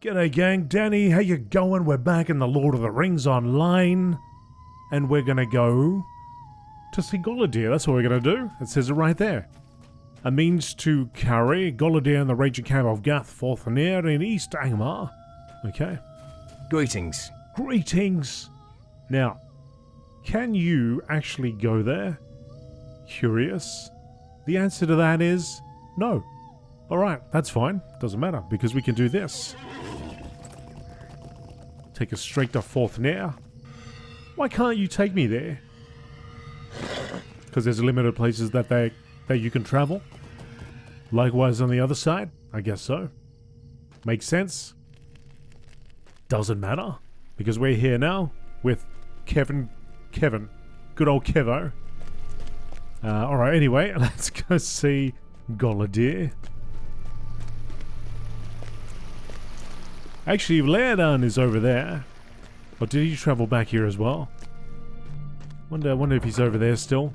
G'day gang, Danny, how you going? We're back in the Lord of the Rings online. And we're gonna go to see GameolioDan, that's what we're gonna do. It says it right there. A means to carry GameolioDan, the raging camp of Gath-Forthner in East Angmar. Okay. Greetings. Greetings! Now, can you actually go there? Curious. The answer to that is no. Alright, that's fine. Doesn't matter, because we can do this. Take us straight to Forthner. Why can't you take me there? Because there's limited places that you can travel. Likewise on the other side? I guess so. Makes sense. Doesn't matter. Because we're here now with Kevin. Good old Kevo. Alright, anyway, let's go see GameolioDan. Actually, LOTRO is over there. Or did he travel back here as well? Wonder if he's over there still.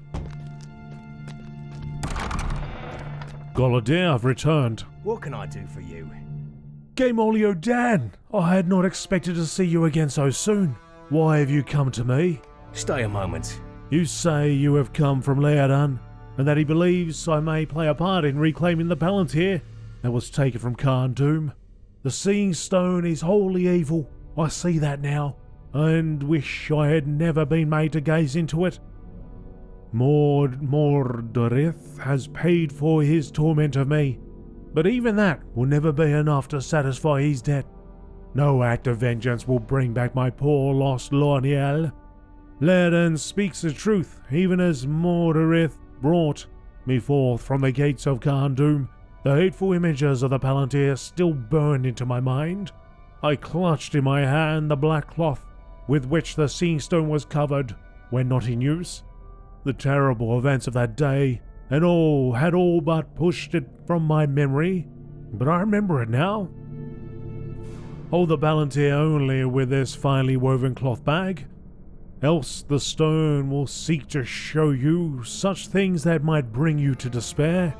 GameolioDan, I've returned. What can I do for you? GameolioDan! I had not expected to see you again so soon. Why have you come to me? Stay a moment. You say you have come from LOTRO, and that he believes I may play a part in reclaiming the Palantir that was taken from Khan Doom. The Seeing Stone is wholly evil. I see that now, and wish I had never been made to gaze into it. Mordorith has paid for his torment of me, but even that will never be enough to satisfy his debt. No act of vengeance will bring back my poor lost Lorniel. LOTRO speaks the truth, even as Mordorith brought me forth from the gates of Khan Doom. The hateful images of the Palantir still burned into my mind. I clutched in my hand the black cloth with which the Seeing Stone was covered when not in use. The terrible events of that day and all had all but pushed it from my memory, but I remember it now. Hold the Palantir only with this finely woven cloth bag, else the stone will seek to show you such things that might bring you to despair.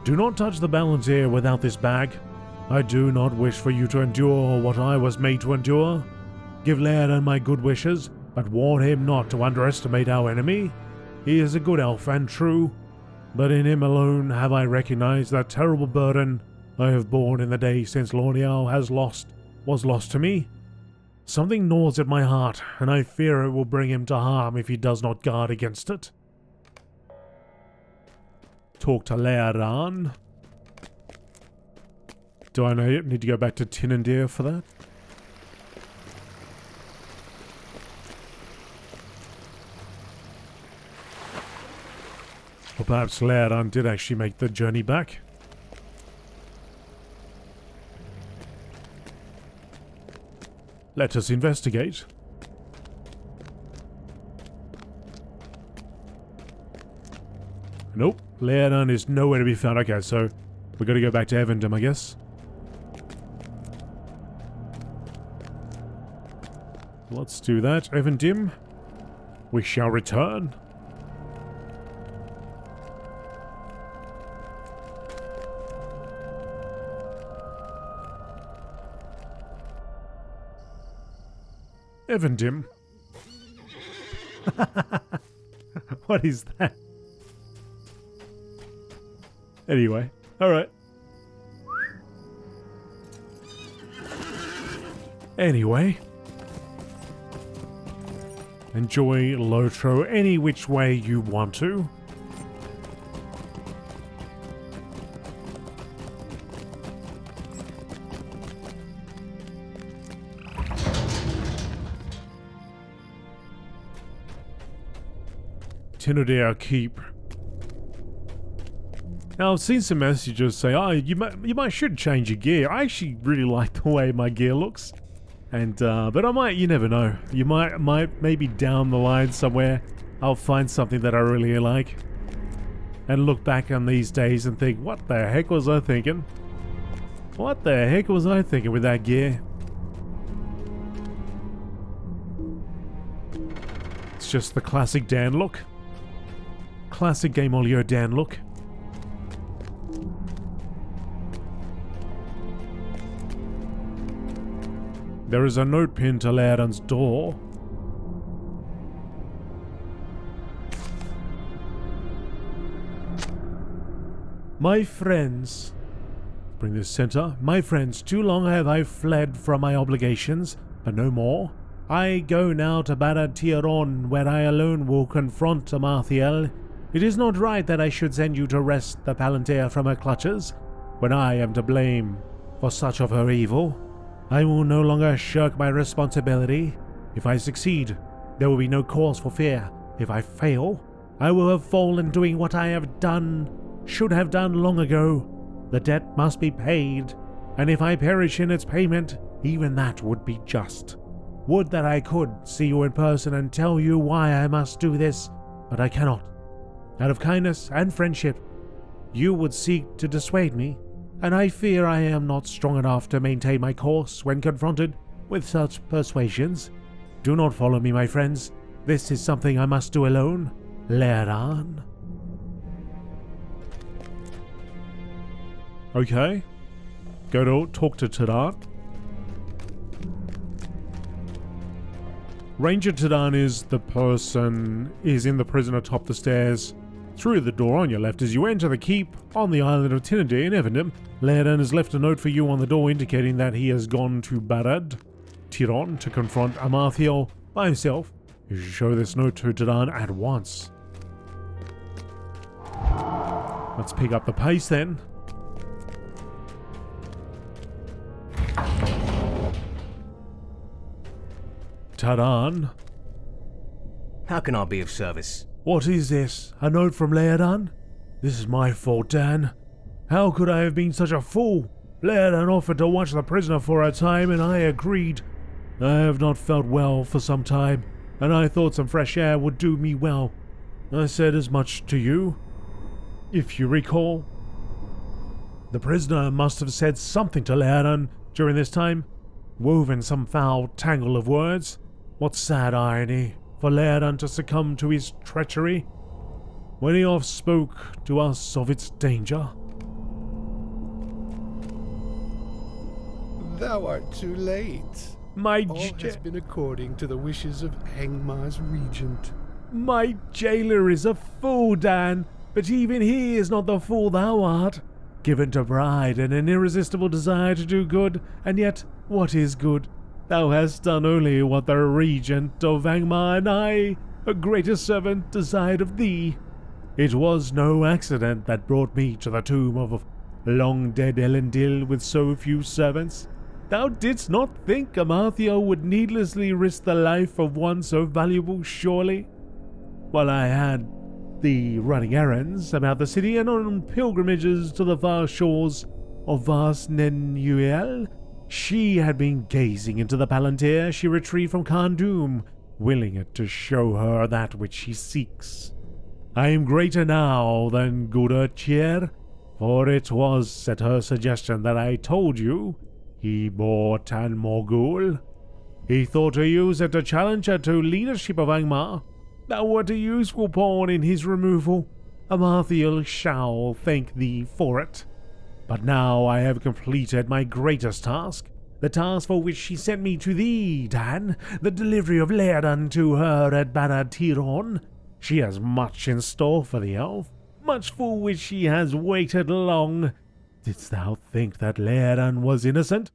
Do not touch the Palantir without this bag. I do not wish for you to endure what I was made to endure. Give LOTRO my good wishes, but warn him not to underestimate our enemy. He is a good elf and true, but in him alone have I recognized that terrible burden I have borne in the days since Lorniel was lost to me. Something gnaws at my heart, and I fear it will bring him to harm if he does not guard against it. Talk to LOTRO. Do I need to go back to Tinandir for that? Or perhaps LOTRO did actually make the journey back. Let us investigate. Nope, LOTRO is nowhere to be found. Okay, so we've got to go back to Evendom, I guess. Let's do that. Evendom, we shall return. Evendom. What is that? Anyway, alright. Anyway. Enjoy LOTRO any which way you want to. Tinandir Keep. Now I've seen some messages say, "Oh, you should change your gear." I actually really like the way my gear looks, and but I might. You never know. You might maybe down the line somewhere, I'll find something that I really like, and look back on these days and think, "What the heck was I thinking? What the heck was I thinking with that gear?" It's just the classic Dan look. Classic GameolioDan look. There is a note pinned to Lairdon's door. My friends, bring this center. My friends, too long have I fled from my obligations, but no more. I go now to Barad Tiron, where I alone will confront Amathiel. It is not right that I should send you to wrest the Palantir from her clutches, when I am to blame for such of her evil. I will no longer shirk my responsibility. If I succeed, there will be no cause for fear. If I fail, I will have fallen doing what I should have done long ago. The debt must be paid, and if I perish in its payment, even that would be just. Would that I could see you in person and tell you why I must do this, but I cannot. Out of kindness and friendship, you would seek to dissuade me, and I fear I am not strong enough to maintain my course when confronted with such persuasions. Do not follow me, my friends. This is something I must do alone. Lairdon. Okay. Go to talk to Tadan. Ranger Tadan is in the prison atop the stairs. Through the door on your left as you enter the keep on the island of Tinadir in Evendom, Lairdon has left a note for you on the door indicating that he has gone to Barad Tiron to confront Amathiel by himself. You should show this note to Tadan at once. Let's pick up the pace then. Tadan. How can I be of service? What is this? A note from Lairdon? This is my fault, Dan. How could I have been such a fool? Lairdon offered to watch the prisoner for a time, and I agreed. I have not felt well for some time, and I thought some fresh air would do me well. I said as much to you, if you recall. The prisoner must have said something to Lairdon during this time, woven some foul tangle of words. What sad irony for Lairdon to succumb to his treachery when he oft spoke to us of its danger. Thou art too late. All has been according to the wishes of Angmar's regent. My jailer is a fool, Dan, but even he is not the fool thou art. Given to pride and an irresistible desire to do good, and yet what is good? Thou hast done only what the regent of Angmar and I, a greater servant, desired of thee. It was no accident that brought me to the tomb of long-dead Elendil with so few servants. Thou didst not think Amathiel would needlessly risk the life of one so valuable, surely? While I had thee running errands about the city and on pilgrimages to the far shores of vast Nenuel, she had been gazing into the Palantir she retrieved from Khandum, willing it to show her that which she seeks. I am greater now than Gudurchir, for it was at her suggestion that I told you he bore Tan Morgul. He thought to use it to challenge her to leadership of Angmar. Thou wert a useful pawn in his removal. Amathiel shall thank thee for it. But now I have completed my greatest task, the task for which she sent me to thee, Dan, the delivery of Lairdon to her at Barad Tiron. She has much in store for the elf, much for which she has waited long. Didst thou think that Lairdon was innocent?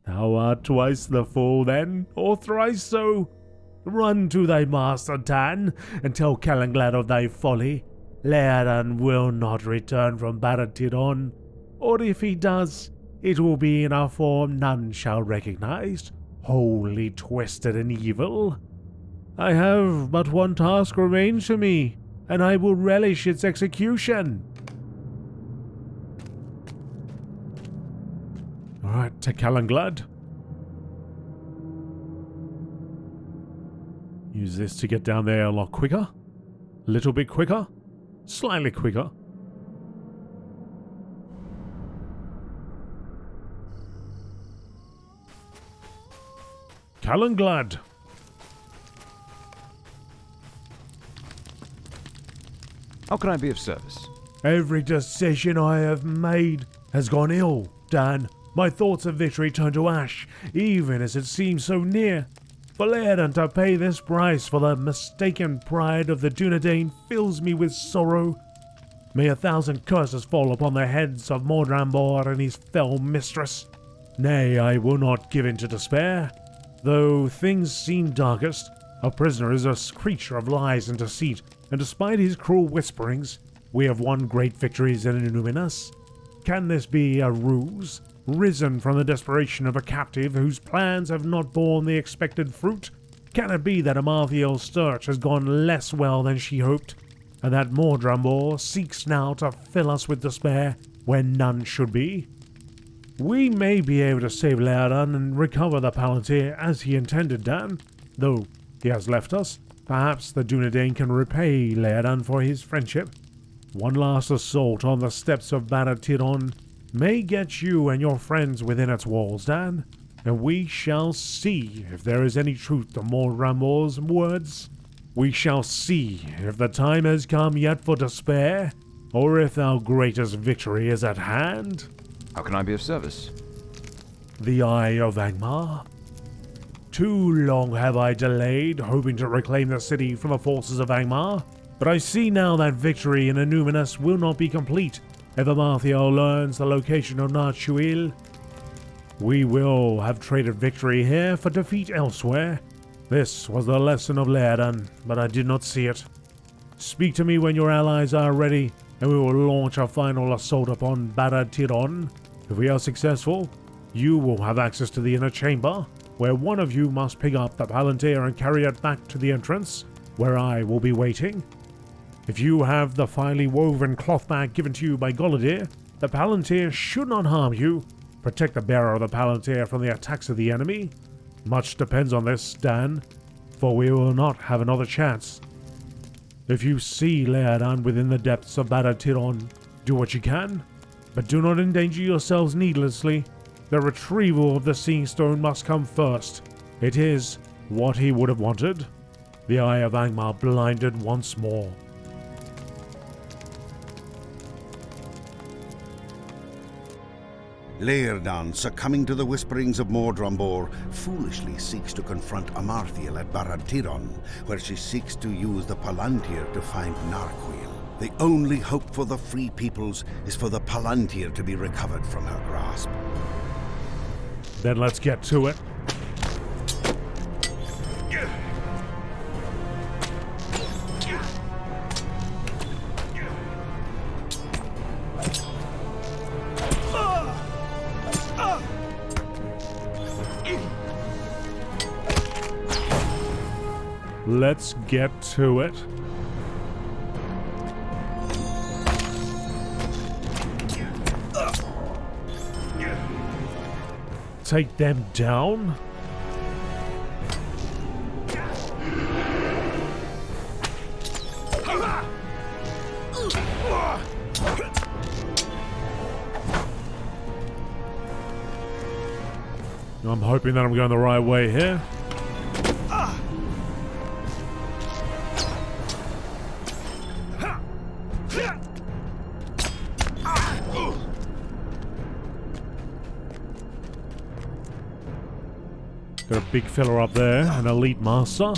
Thou art twice the fool then, or thrice so. Run to thy master, Dan, and tell Calanglad of thy folly. Lairdon will not return from Barad Tiron. Or if he does, it will be in a form none shall recognize, wholly twisted and evil. I have but one task remains to me, and I will relish its execution. Alright, to Calanglad. Use this to get down there a lot quicker. A little bit quicker. Slightly quicker. Calanglad. How can I be of service? Every decision I have made has gone ill, Dan. My thoughts of victory turn to ash, even as it seems so near. For Lheadan to pay this price for the mistaken pride of the GameolioDan fills me with sorrow. May 1,000 curses fall upon the heads of Moria and his fell mistress. Nay, I will not give in to despair. Though things seem darkest, our prisoner is a creature of lies and deceit, and despite his cruel whisperings, we have won great victories in Illuminus. Can this be a ruse, risen from the desperation of a captive whose plans have not borne the expected fruit? Can it be that Amalthiel's search has gone less well than she hoped, and that Moria seeks now to fill us with despair where none should be? We may be able to save Lheadan and recover the Palantir as he intended, Dan. Though he has left us, perhaps the GameolioDan can repay Lheadan for his friendship. One last assault on the steps of Barad-Tir'on may get you and your friends within its walls, Dan, and we shall see if there is any truth to Moria's words. We shall see if the time has come yet for despair, or if our greatest victory is at hand. How can I be of service? The Eye of Angmar. Too long have I delayed, hoping to reclaim the city from the forces of Angmar, but I see now that victory in Illuminus will not be complete if Amalthiel learns the location of Nachuil. We will have traded victory here for defeat elsewhere. This was the lesson of Lheadan, but I did not see it. Speak to me when your allies are ready, and we will launch a final assault upon Barad-Tir'on. If we are successful, you will have access to the inner chamber, where one of you must pick up the Palantir and carry it back to the entrance, where I will be waiting. If you have the finely woven cloth bag given to you by Golidir, the Palantir should not harm you. Protect the bearer of the Palantir from the attacks of the enemy. Much depends on this, Dan, for we will not have another chance. If you see Lheadan within the depths of Barad-Tir'on, do what you can, but do not endanger yourselves needlessly. The retrieval of the Seeing Stone must come first. It is what he would have wanted. The Eye of Angmar blinded once more. Lheadan, succumbing to the whisperings of Moria, foolishly seeks to confront Amalthiel at Barad-Tir'on, where she seeks to use the Palantir to find Narquil. The only hope for the free peoples is for the Palantir to be recovered from her grasp. Then let's get to it. Let's get to it. Take them down? I'm hoping that I'm going the right way here. Got a big fella up there, an elite master.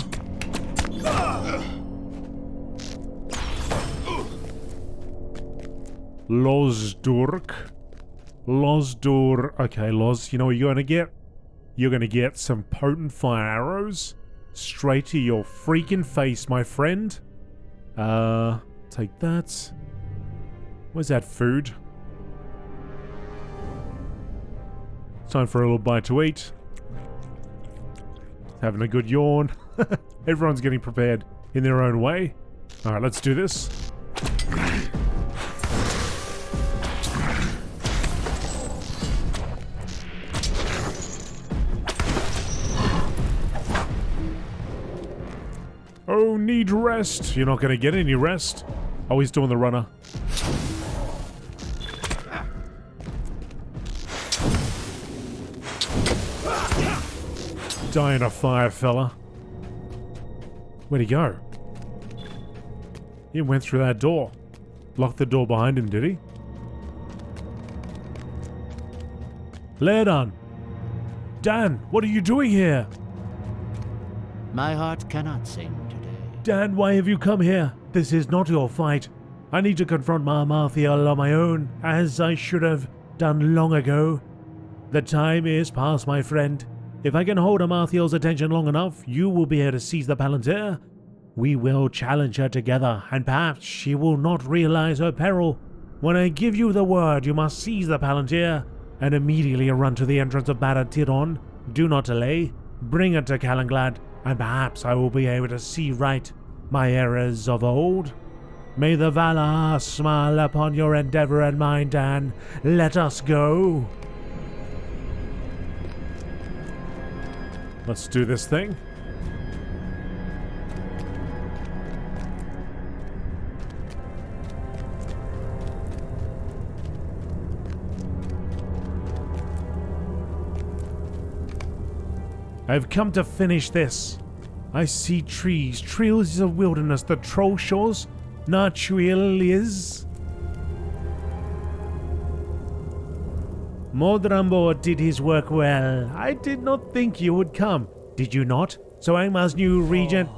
Losdur. Okay, Loz, you know what you're gonna get? You're gonna get some potent fire arrows straight to your freaking face, my friend. Take that. Where's that food? Time for a little bite to eat. Having a good yawn. Everyone's getting prepared in their own way. Alright, let's do this. Oh, need rest. You're not going to get any rest. Oh, he's doing the runner. Die in a fire, fella. Where'd he go? He went through that door. Locked the door behind him, did he? LOTRO! Dan, what are you doing here? My heart cannot sing today. Dan, why have you come here? This is not your fight. I need to confront Amarthiel on my own, as I should have done long ago. The time is past, my friend. If I can hold Amarthiel's attention long enough, you will be able to seize the Palantir. We will challenge her together, and perhaps she will not realize her peril. When I give you the word, you must seize the Palantir and immediately run to the entrance of Barad-Tiron. Do not delay. Bring it to Calenglad, and perhaps I will be able to see right my errors of old. May the Valar smile upon your endeavor and mine, Dan. Let us go. Let's do this thing. I've come to finish this. I see trees. Trees of wilderness. The troll shores. Narchuil is. Modrambor did his work well. I did not think you would come. Did you not? So Angmar's new regent.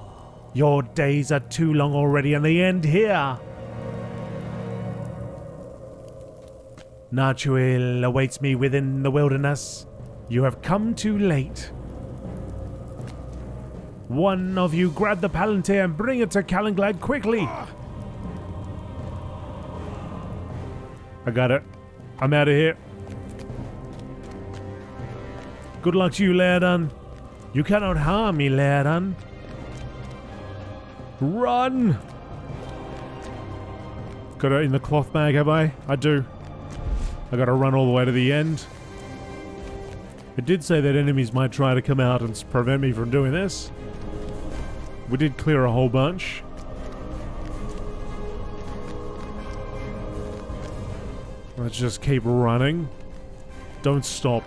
Your days are too long already and they end here. Narchuil awaits me within the wilderness. You have come too late. One of you grab the Palantir and bring it to Calenglad quickly. I got it. I'm out of here. Good luck to you, LOTRO. You cannot harm me, LOTRO. Run! Got it in the cloth bag, have I? I do. I gotta run all the way to the end. It did say that enemies might try to come out and prevent me from doing this. We did clear a whole bunch. Let's just keep running. Don't stop.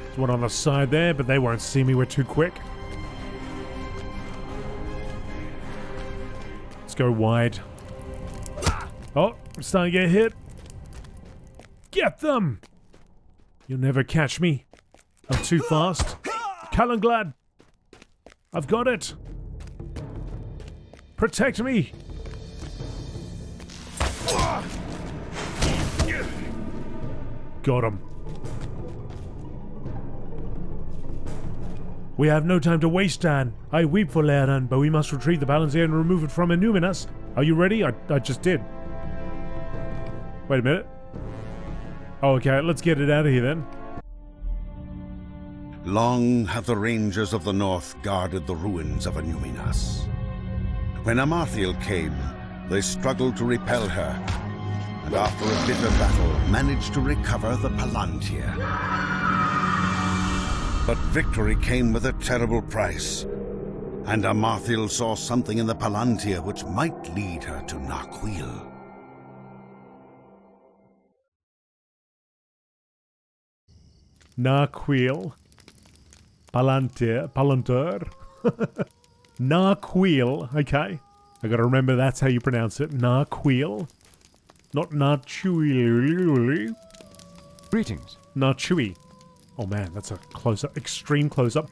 There's one on the side there, but they won't see me. We're too quick. Let's go wide. Oh, I'm starting to get hit. Get them! You'll never catch me. I'm too fast. Calenglad! I've got it! Protect me! Got him. We have no time to waste, Dan. I weep for LOTRO, but we must retrieve the Palantir and remove it from Illuminus. Are you ready? I just did. Wait a minute. Oh, okay, let's get it out of here then. Long have the rangers of the north guarded the ruins of Illuminus. When Amarthiel came, they struggled to repel her, and after a bitter battle, managed to recover the Palantir. But victory came with a terrible price, and Amarthiel saw something in the Palantir which might lead her to Narquil. Narquil. Palantir. Narquil. Okay. I gotta remember that's how you pronounce it. Narquil. Not Narchuil. Greetings. Narchui. Oh man, that's a close-up, extreme close-up.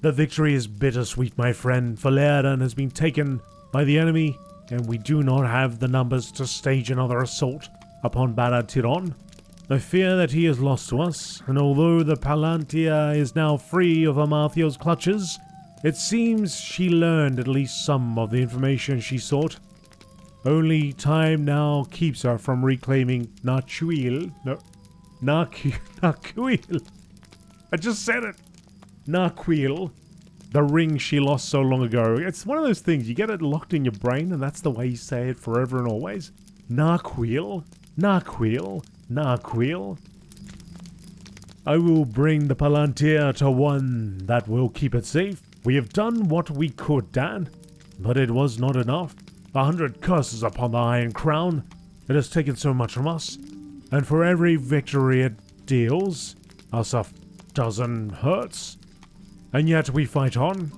The victory is bittersweet, my friend, for LOTRO has been taken by the enemy, and we do not have the numbers to stage another assault upon Barad-Tiron. I fear that he is lost to us, and although the Palantir is now free of Amarthiel's clutches, it seems she learned at least some of the information she sought. Only time now keeps her from reclaiming Narchuil. No, Narquil. I just said it. Narquil. The ring she lost so long ago. It's one of those things, you get it locked in your brain and that's the way you say it forever and always. Narquil. Narquil. Narquil. I will bring the Palantir to one that will keep it safe. We have done what we could, Dan, but it was not enough. 100 curses upon the Iron Crown. It has taken so much from us, and for every victory it deals, us a dozen hurts. And yet we fight on.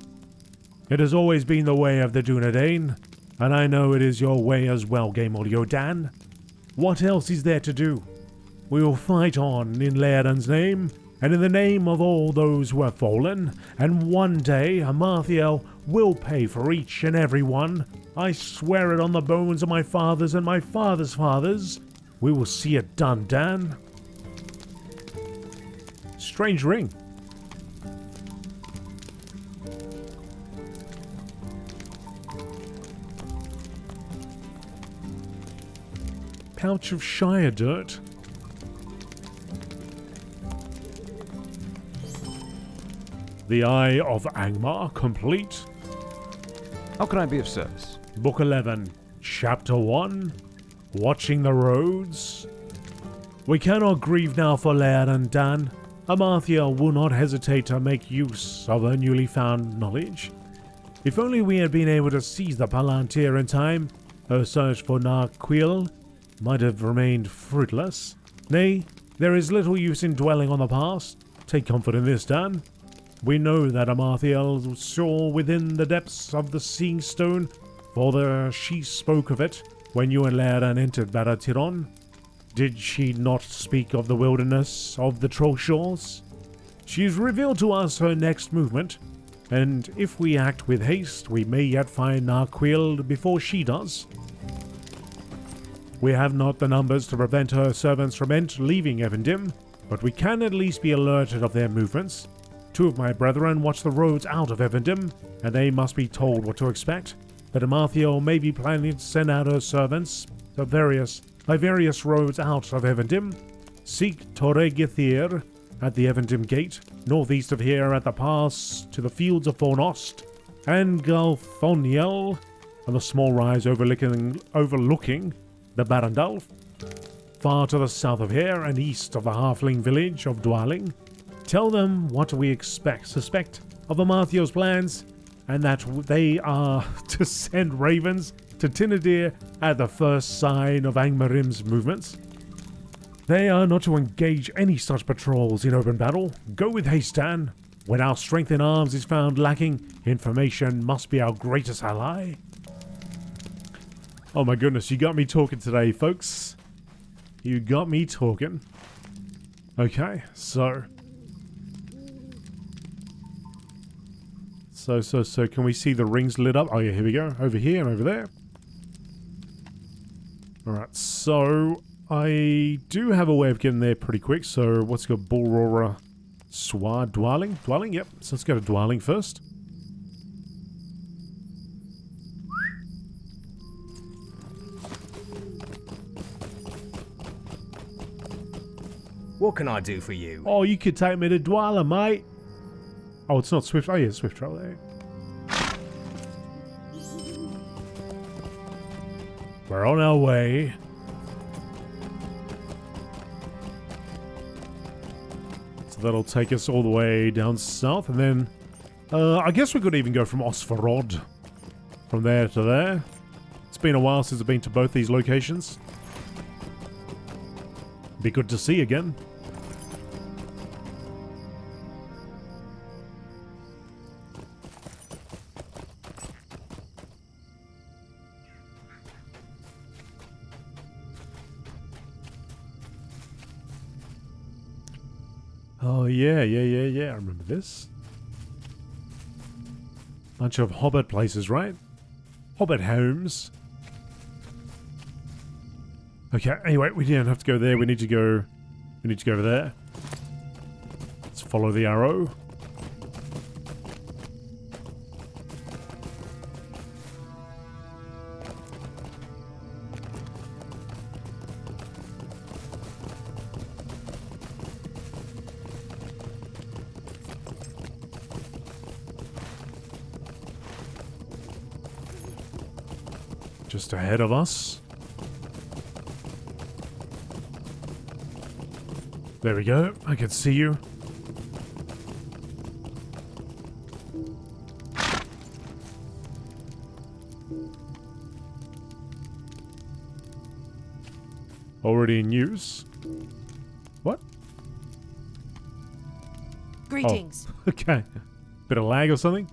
It has always been the way of the Dunedain, and I know it is your way as well, GameolioDan. What else is there to do? We will fight on in LOTRO's name, and in the name of all those who have fallen, and one day Amarthiel will pay for each and every one. I swear it on the bones of my fathers and my fathers' fathers. We will see it done, Dan. Strange ring. Pouch of Shire dirt. The Eye of Angmar complete. How can I be of service? Book 11, Chapter 1, Watching the Roads. We cannot grieve now for LOTRO. Amarthiel will not hesitate to make use of her newly found knowledge. If only we had been able to seize the Palantir in time, her search for Narquil might have remained fruitless. Nay, there is little use in dwelling on the past. Take comfort in this, Dan. We know that Amarthiel saw within the depths of the Seeing Stone, for she spoke of it when you and LOTRO entered Barad-tiron. Did she not speak of the wilderness of the Troll Shores? She's revealed to us her next movement, and if we act with haste, we may yet find Narquil before she does. We have not the numbers to prevent her servants from leaving Evendim, but we can at least be alerted of their movements. 2 of my brethren watch the roads out of Evendim, and they must be told what to expect. But Amarthiel may be planning to send out her servants by various roads out of Evendim. Seek Torre Githir at the Evendim Gate, northeast of here at the pass to the fields of Fornost, and Galthoniel on the small rise overlooking the Barandalf, far to the south of here and east of the halfling village of Dwaling. Tell them what we suspect of Amarthiel's plans, and that they are to send ravens to Tinadir at the first sign of Angmarim's movements. They are not to engage any such patrols in open battle. Go with haste, Dan. When our strength in arms is found lacking, information must be our greatest ally. Oh my goodness, you got me talking today, folks. You got me talking. Okay, so can we see the rings lit up? Oh yeah, here we go. Over here and over there. Alright, so I do have a way of getting there pretty quick. So what's it got? Bulrora Swar Dwaling? Dwaling, yep. So let's go to Dwaling first. What can I do for you? Oh, you could take me to Dwaling, mate. Oh, it's not Swift. Oh yeah, Swift Travel there. We're on our way. So that'll take us all the way down south, and then I guess we could even go from Osfarod, from there to there. It's been a while since I've been to both these locations. Be good to see again. Oh, yeah, I remember this. Bunch of hobbit places, right? Hobbit homes. Okay, anyway, we don't have to go there. We need to go over there. Let's follow the arrow. Just ahead of us. There we go. I can see you. Already in use. What? Greetings. Oh, okay. Bit of lag or something?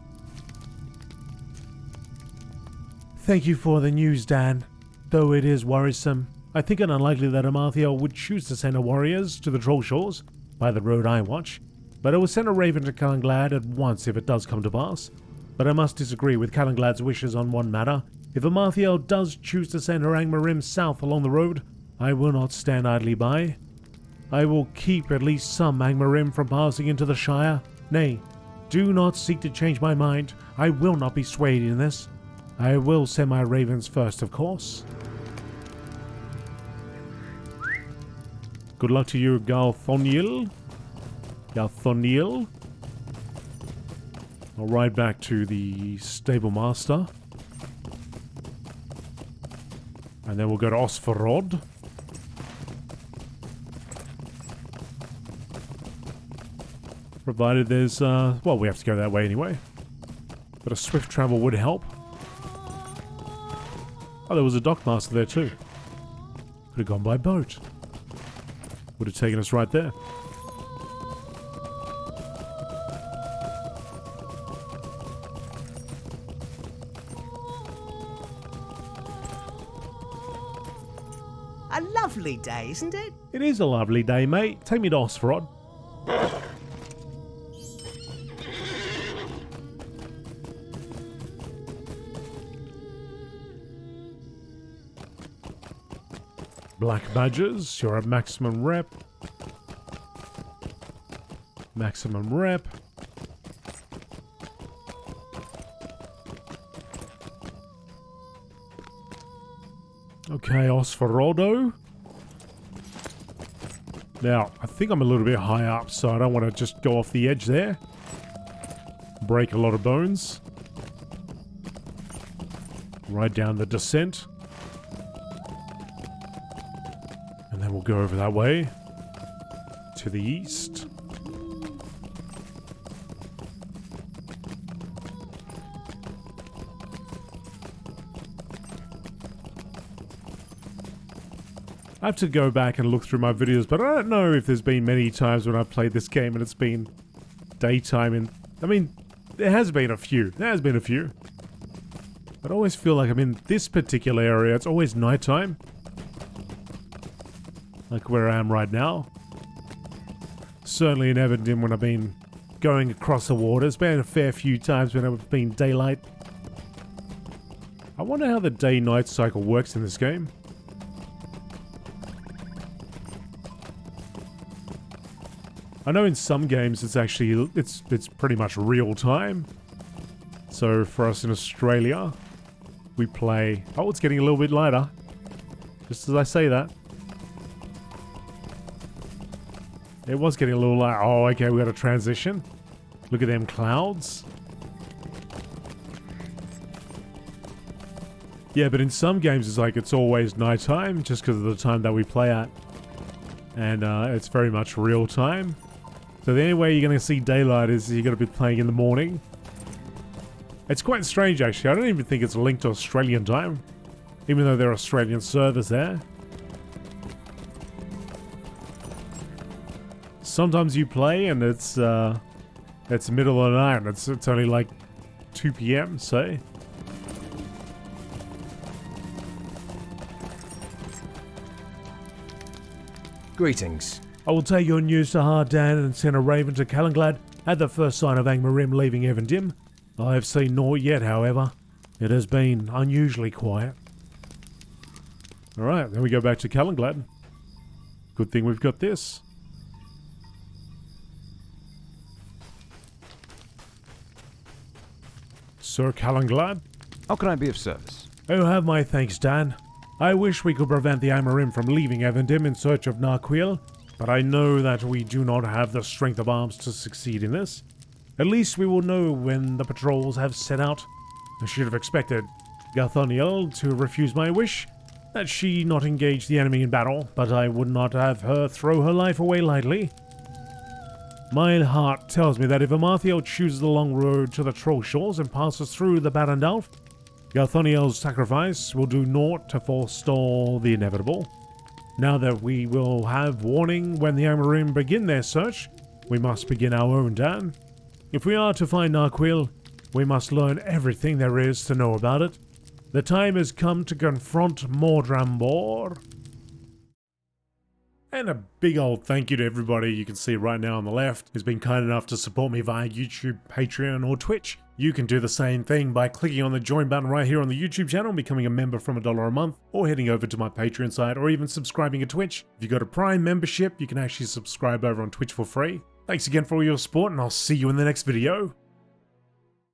Thank you for the news, Dan. Though it is worrisome, I think it unlikely that Amarthiel would choose to send her warriors to the Troll Shores by the road I watch, but I will send a raven to Calenglad at once if it does come to pass. But I must disagree with Calenglad's wishes on one matter. If Amarthiel does choose to send her Angmarim south along the road, I will not stand idly by. I will keep at least some Angmarim from passing into the Shire. Nay, do not seek to change my mind. I will not be swayed in this. I will send my ravens first, of course. Good luck to you, Galthoniel. I'll ride back to the stable master. And then we'll go to Osferod. Provided there's, well, we have to go that way anyway. But a swift travel would help. Oh, there was a dockmaster there too. Could have gone by boat. Would have taken us right there. A lovely day, isn't it? It is a lovely day, mate. Take me to Osferod. Black badges, you're at maximum rep. Maximum rep. Okay, Osferodo. Now, I think I'm a little bit high up, so I don't want to just go off the edge there. Break a lot of bones. Right down the descent. And then we'll go over that way. To the east. I have to go back and look through my videos, but I don't know if there's been many times when I've played this game and it's been daytime. And I mean, there has been a few. But I always feel like I'm in this particular area. It's always nighttime. Like where I am right now. Certainly in Evandim when I've been going across the water. It's been a fair few times when it's been daylight. I wonder how the day-night cycle works in this game. I know in some games it's actually, it's pretty much real time. So for us in Australia, we play, oh, it's getting a little bit lighter. Just as I say that. It was getting a little lighter. Oh, okay, we got a transition. Look at them clouds. Yeah, but in some games it's like it's always nighttime just because of the time that we play at. And it's very much real time. So the only way you're going to see daylight is you're going to be playing in the morning. It's quite strange actually. I don't even think it's linked to Australian time. Even though there are Australian servers there. Sometimes you play and it's middle of the night and it's only like 2 PM, say. Greetings. I will take your news to heart, Dan, and send a raven to Calenglad at the first sign of Angmarim leaving Evandim. I have seen naught yet, however. It has been unusually quiet. Alright, then we go back to Calenglad. Good thing we've got this. Sir Calenglad? How can I be of service? Oh, have my thanks, Dan. I wish we could prevent the Angmarim from leaving Evandim in search of Narquil, but I know that we do not have the strength of arms to succeed in this. At least we will know when the patrols have set out. I should have expected Galthoniel to refuse my wish, that she not engage the enemy in battle, but I would not have her throw her life away lightly. My heart tells me that if Amarthiel chooses the long road to the Troll Shores and passes through the Barandalf, Galthoniel's sacrifice will do naught to forestall the inevitable. Now that we will have warning when the Angmarim begin their search, we must begin our own, Dan. If we are to find Narquil, we must learn everything there is to know about it. The time has come to confront Mordrambor. And a big old thank you to everybody you can see right now on the left who's been kind enough to support me via YouTube, Patreon, or Twitch. You can do the same thing by clicking on the join button right here on the YouTube channel, becoming a member from $1 a month, or heading over to my Patreon site, or even subscribing to Twitch. If you've got a Prime membership, you can actually subscribe over on Twitch for free. Thanks again for all your support, and I'll see you in the next video.